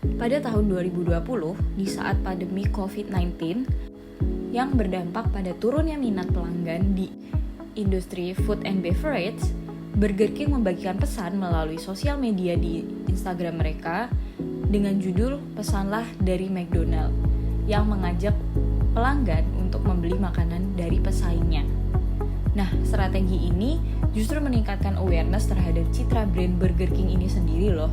Pada tahun 2020, di saat pandemi COVID-19 yang berdampak pada turunnya minat pelanggan di industri food and beverage, Burger King membagikan pesan melalui sosial media di Instagram mereka dengan judul "Pesanlah dari McDonald" yang mengajak pelanggan untuk membeli makanan dari pesaingnya. Nah, strategi ini justru meningkatkan awareness terhadap citra brand Burger King ini sendiri loh.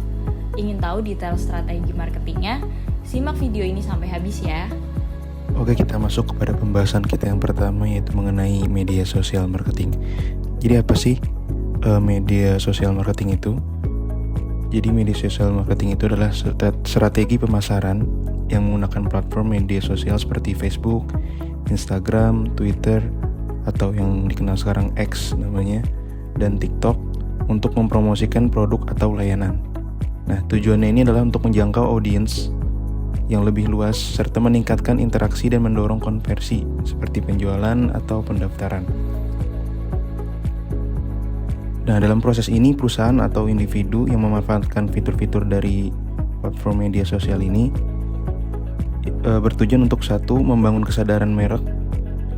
Ingin tahu detail strategi marketingnya? Simak video ini sampai habis ya. Oke, kita masuk kepada pembahasan kita yang pertama, yaitu mengenai media sosial marketing. Jadi apa sih media sosial marketing itu? Jadi media sosial marketing itu adalah strategi pemasaran yang menggunakan platform media sosial seperti Facebook, Instagram, Twitter, atau yang dikenal sekarang X namanya, dan TikTok untuk mempromosikan produk atau layanan. Nah, tujuannya ini adalah untuk menjangkau audiens yang lebih luas serta meningkatkan interaksi dan mendorong konversi seperti penjualan atau pendaftaran. Nah, dalam proses ini perusahaan atau individu yang memanfaatkan fitur-fitur dari platform media sosial ini bertujuan untuk satu, membangun kesadaran merek,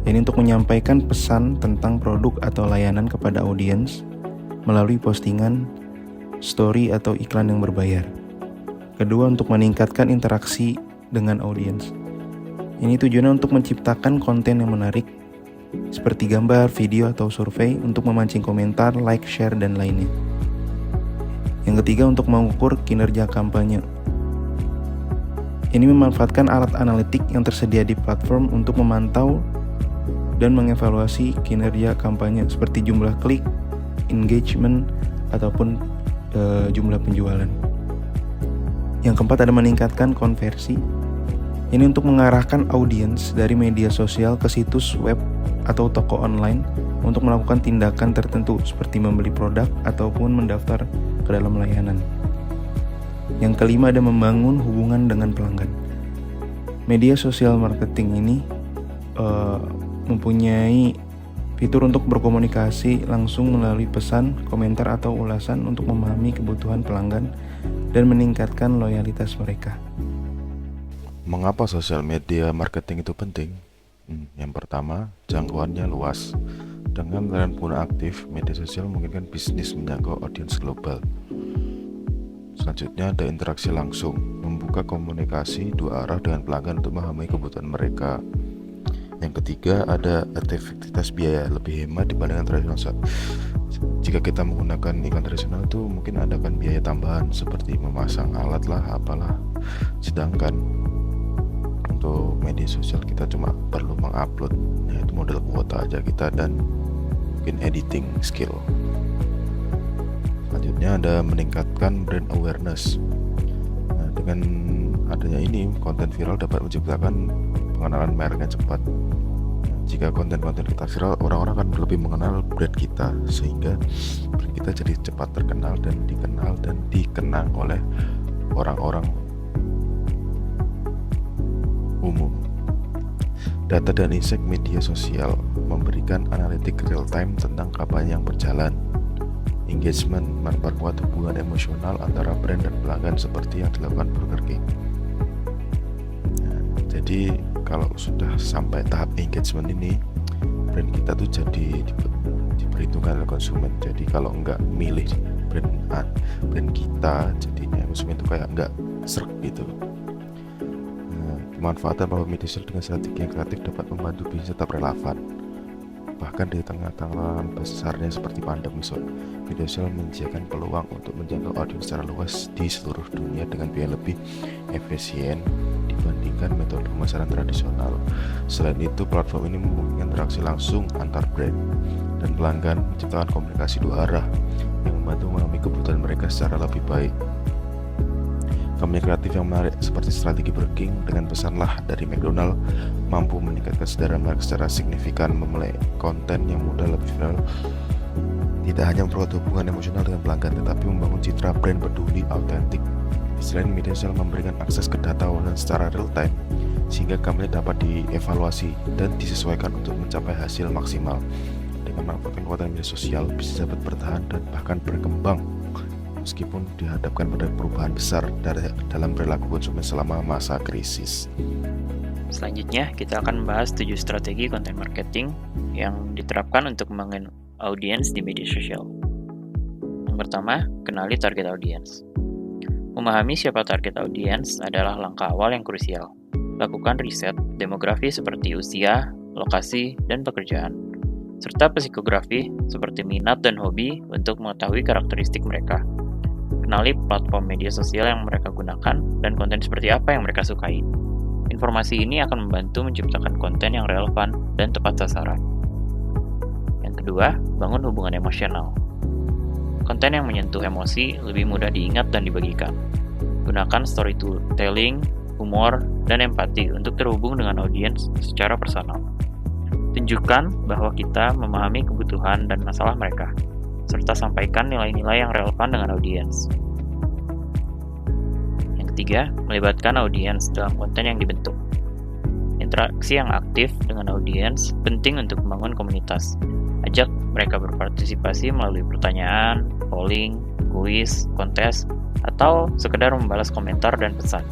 ini untuk menyampaikan pesan tentang produk atau layanan kepada audiens melalui postingan, story atau iklan yang berbayar. Kedua, untuk meningkatkan interaksi dengan audiens. Ini tujuannya untuk menciptakan konten yang menarik seperti gambar, video, atau survei untuk memancing komentar, like, share, dan lainnya. Yang ketiga, untuk mengukur kinerja kampanye. Ini memanfaatkan alat analitik yang tersedia di platform untuk memantau dan mengevaluasi kinerja kampanye seperti jumlah klik, engagement, ataupun jumlah penjualan. Yang keempat, ada meningkatkan konversi. Ini untuk mengarahkan audiens dari media sosial ke situs web atau toko online untuk melakukan tindakan tertentu seperti membeli produk ataupun mendaftar ke dalam layanan. Yang kelima, ada membangun hubungan dengan pelanggan. Media sosial marketing ini mempunyai fitur untuk berkomunikasi langsung melalui pesan, komentar, atau ulasan untuk memahami kebutuhan pelanggan dan meningkatkan loyalitas mereka. Mengapa sosial media marketing itu penting? Yang pertama, jangkauannya luas. Dengan layanan pengguna aktif, media sosial memungkinkan bisnis menjangkau audiens global. Selanjutnya, ada interaksi langsung, membuka komunikasi dua arah dengan pelanggan untuk memahami kebutuhan mereka. Yang ketiga, ada efektivitas biaya, lebih hemat dibandingkan tradisional. Jika kita menggunakan iklan tradisional itu mungkin ada kan biaya tambahan seperti memasang alat lah, apalah. Sedangkan untuk media sosial kita cuma perlu mengupload, yaitu model kuota aja kita dan mungkin editing skill. Selanjutnya ada meningkatkan brand awareness. Nah, dengan adanya ini, konten viral dapat menciptakan pengenalan merek yang cepat. Jika konten-konten kita viral, orang-orang akan lebih mengenal brand kita, sehingga brand kita jadi cepat terkenal dan dikenang oleh orang-orang umum. Data dan insight media sosial memberikan analitik real time tentang kampanye yang berjalan. Engagement memperkuat hubungan emosional antara brand dan pelanggan seperti yang dilakukan Burger King. Jadi kalau sudah sampai tahap engagement ini, brand kita tuh jadi diperhitungkan oleh konsumen. Jadi kalau nggak milih brand kita, jadinya konsumen itu kayak nggak serak gitu. Pemanfaatan platform media sosial dengan strategi yang kreatif dapat membantu bisnis tetap relevan. Bahkan di tengah tantangan besarnya seperti pandemi, media sosial menyediakan peluang untuk menjangkau audiens secara luas di seluruh dunia dengan biaya lebih efisien dibandingkan metode pemasaran tradisional. Selain itu, platform ini memungkinkan interaksi langsung antar brand dan pelanggan, menciptakan komunikasi dua arah yang membantu memahami kebutuhan mereka secara lebih baik. Kampanye kreatif yang menarik seperti strategi Burger King dengan pesanlah dari McDonald mampu meningkatkan kesadaran mereka secara signifikan, memulai konten yang mudah lebih viral, tidak hanya memperkuat hubungan emosional dengan pelanggan, tetapi membangun citra brand peduli, autentik. Selain media sosial memberikan akses ke data dan secara real time, sehingga kampanye dapat dievaluasi dan disesuaikan untuk mencapai hasil maksimal. Dengan memanfaatkan kekuatan media sosial, bisa dapat bertahan dan bahkan berkembang meskipun dihadapkan pada perubahan besar dalam perilaku konsumen selama masa krisis. Selanjutnya, kita akan membahas 7 strategi konten marketing yang diterapkan untuk membangun audiens di media sosial. Yang pertama, kenali target audiens. Memahami siapa target audiens adalah langkah awal yang krusial. Lakukan riset demografi seperti usia, lokasi, dan pekerjaan, serta psikografi seperti minat dan hobi untuk mengetahui karakteristik mereka. Kenali platform media sosial yang mereka gunakan dan konten seperti apa yang mereka sukai. Informasi ini akan membantu menciptakan konten yang relevan dan tepat sasaran. Yang kedua, bangun hubungan emosional. Konten yang menyentuh emosi lebih mudah diingat dan dibagikan. Gunakan storytelling, humor, dan empati untuk terhubung dengan audiens secara personal. Tunjukkan bahwa kita memahami kebutuhan dan masalah mereka, serta sampaikan nilai-nilai yang relevan dengan audiens. Yang ketiga, melibatkan audiens dalam konten yang dibentuk. Interaksi yang aktif dengan audiens penting untuk membangun komunitas. Ajak mereka berpartisipasi melalui pertanyaan, polling, kuis, kontes, atau sekedar membalas komentar dan pesan.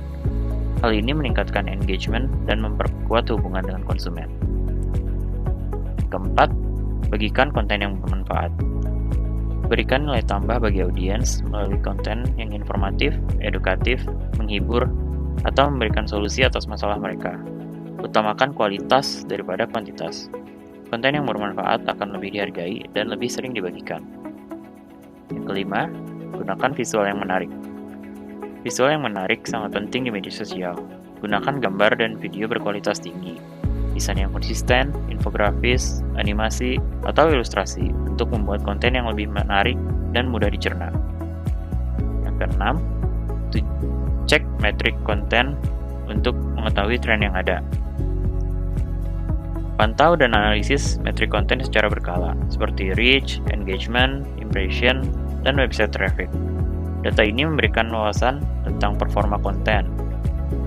Hal ini meningkatkan engagement dan memperkuat hubungan dengan konsumen. Keempat, bagikan konten yang bermanfaat. Berikan nilai tambah bagi audiens melalui konten yang informatif, edukatif, menghibur, atau memberikan solusi atas masalah mereka. Utamakan kualitas daripada kuantitas. Konten yang bermanfaat akan lebih dihargai dan lebih sering dibagikan. Yang kelima, gunakan visual yang menarik. Visual yang menarik sangat penting di media sosial. Gunakan gambar dan video berkualitas tinggi, desain yang konsisten, infografis, animasi, atau ilustrasi untuk membuat konten yang lebih menarik dan mudah dicerna. Yang keenam, cek metrik konten untuk mengetahui tren yang ada. Pantau dan analisis metrik konten secara berkala, seperti reach, engagement, impression, dan website traffic. Data ini memberikan wawasan tentang performa konten,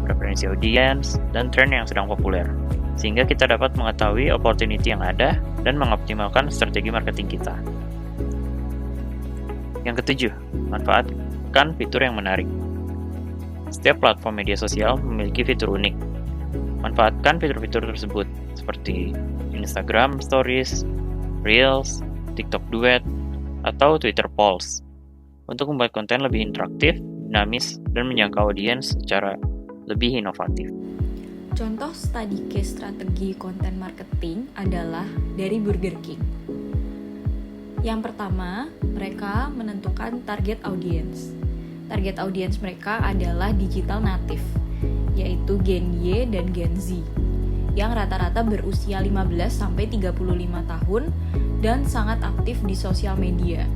preferensi audiens, dan tren yang sedang populer, sehingga kita dapat mengetahui opportunity yang ada dan mengoptimalkan strategi marketing kita. Yang ketujuh, manfaatkan fitur yang menarik. Setiap platform media sosial memiliki fitur unik. Manfaatkan fitur-fitur tersebut, seperti Instagram Stories, Reels, TikTok Duet, atau Twitter Polls, untuk membuat konten lebih interaktif, dinamis, dan menjangkau audiens secara lebih inovatif. Contoh study case strategi konten marketing adalah dari Burger King. Yang pertama, mereka menentukan target audience. Target audience mereka adalah digital native, yaitu Gen Y dan Gen Z, yang rata-rata berusia 15-35 tahun dan sangat aktif di sosial media.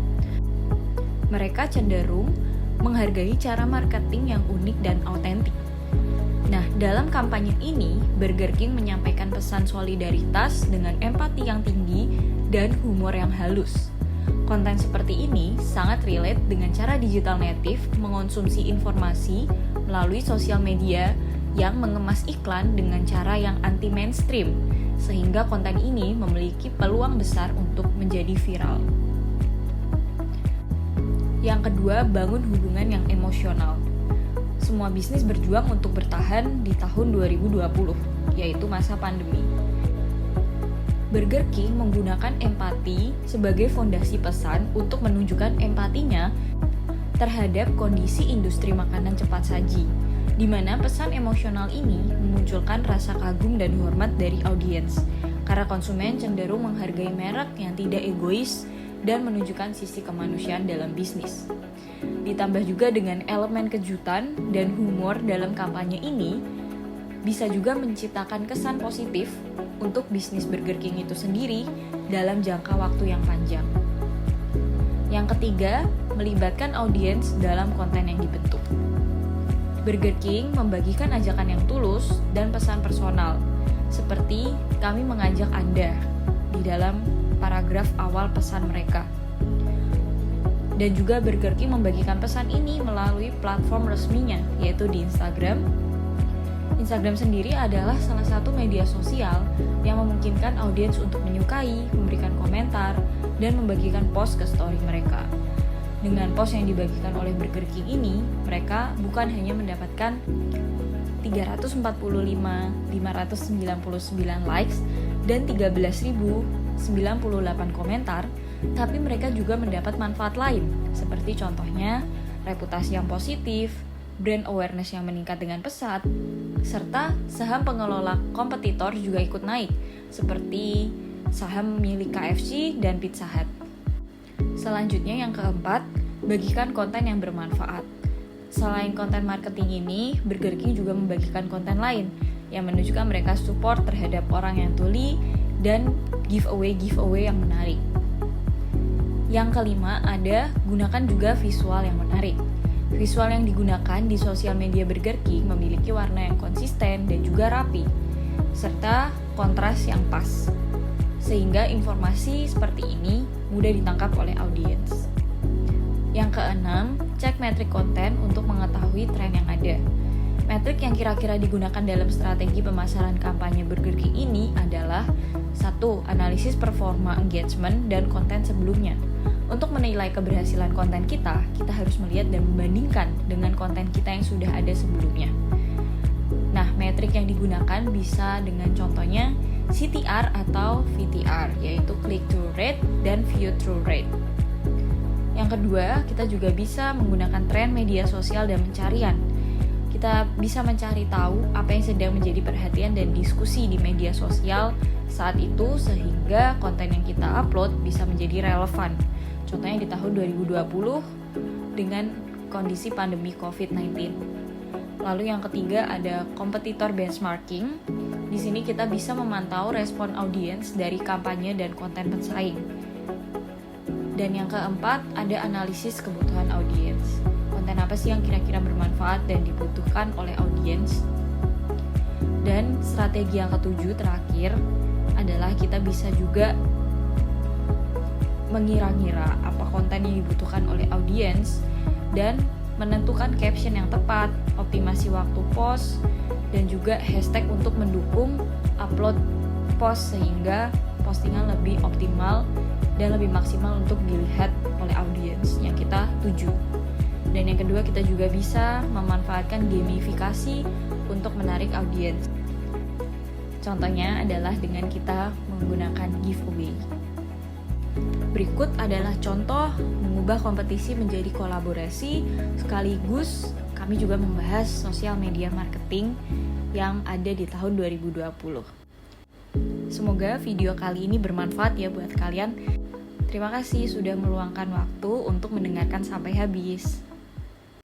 Mereka cenderung menghargai cara marketing yang unik dan autentik. Nah, dalam kampanye ini, Burger King menyampaikan pesan solidaritas dengan empati yang tinggi dan humor yang halus. Konten seperti ini sangat relate dengan cara digital native mengonsumsi informasi melalui sosial media yang mengemas iklan dengan cara yang anti-mainstream, sehingga konten ini memiliki peluang besar untuk menjadi viral. Yang kedua, bangun hubungan yang emosional. Semua bisnis berjuang untuk bertahan di tahun 2020, yaitu masa pandemi. Burger King menggunakan empati sebagai fondasi pesan untuk menunjukkan empatinya terhadap kondisi industri makanan cepat saji, di mana pesan emosional ini memunculkan rasa kagum dan hormat dari audiens, karena konsumen cenderung menghargai merek yang tidak egois dan menunjukkan sisi kemanusiaan dalam bisnis. Ditambah juga dengan elemen kejutan dan humor dalam kampanye ini, bisa juga menciptakan kesan positif untuk bisnis Burger King itu sendiri dalam jangka waktu yang panjang. Yang ketiga, melibatkan audiens dalam konten yang dibentuk. Burger King membagikan ajakan yang tulus dan pesan personal, seperti kami mengajak Anda di dalam paragraf awal pesan mereka. Dan juga Burger King membagikan pesan ini melalui platform resminya, yaitu di Instagram. Instagram sendiri adalah salah satu media sosial yang memungkinkan audiens untuk menyukai, memberikan komentar, dan membagikan post ke story mereka. Dengan post yang dibagikan oleh Burger King ini, mereka bukan hanya mendapatkan 345.599 likes dan 13.098 komentar, tapi mereka juga mendapat manfaat lain, seperti contohnya reputasi yang positif, brand awareness yang meningkat dengan pesat, serta saham pengelola kompetitor juga ikut naik, seperti saham milik KFC dan Pizza Hut. Selanjutnya yang keempat, bagikan konten yang bermanfaat. Selain konten marketing ini, Burger King juga membagikan konten lain yang menunjukkan mereka support terhadap orang yang tuli dan giveaway yang menarik. Yang kelima ada gunakan juga visual yang menarik. Visual yang digunakan di sosial media Burger King memiliki warna yang konsisten dan juga rapi, serta kontras yang pas, sehingga informasi seperti ini mudah ditangkap oleh audiens. Yang keenam, cek metrik konten untuk mengetahui tren yang ada. Metrik yang kira-kira digunakan dalam strategi pemasaran kampanye Burger King ini adalah 1. Analisis performa engagement dan konten sebelumnya. Untuk menilai keberhasilan konten kita harus melihat dan membandingkan dengan konten kita yang sudah ada sebelumnya. Nah, metrik yang digunakan bisa dengan contohnya CTR atau VTR, yaitu click-through rate dan view-through rate. Yang kedua, kita juga bisa menggunakan tren media sosial dan pencarian. Kita bisa mencari tahu apa yang sedang menjadi perhatian dan diskusi di media sosial saat itu, sehingga konten yang kita upload bisa menjadi relevan. Contohnya di tahun 2020 dengan kondisi pandemi COVID-19. Lalu yang ketiga ada kompetitor benchmarking. Di sini kita bisa memantau respon audiens dari kampanye dan konten pesaing. Dan yang keempat, ada analisis kebutuhan audiens. Konten apa sih yang kira-kira bermanfaat dan dibutuhkan oleh audiens? Dan strategi yang ketujuh terakhir adalah kita bisa juga mengira-ngira apa konten yang dibutuhkan oleh audiens dan menentukan caption yang tepat, optimasi waktu post, dan juga hashtag untuk mendukung upload post sehingga postingan lebih optimal dan lebih maksimal untuk dilihat oleh audiens yang kita tuju. Dan yang kedua, kita juga bisa memanfaatkan gamifikasi untuk menarik audiens. Contohnya adalah dengan kita menggunakan giveaway. Berikut adalah contoh mengubah kompetisi menjadi kolaborasi, sekaligus kami juga membahas sosial media marketing yang ada di tahun 2020. Semoga video kali ini bermanfaat ya buat kalian. Terima kasih sudah meluangkan waktu untuk mendengarkan sampai habis.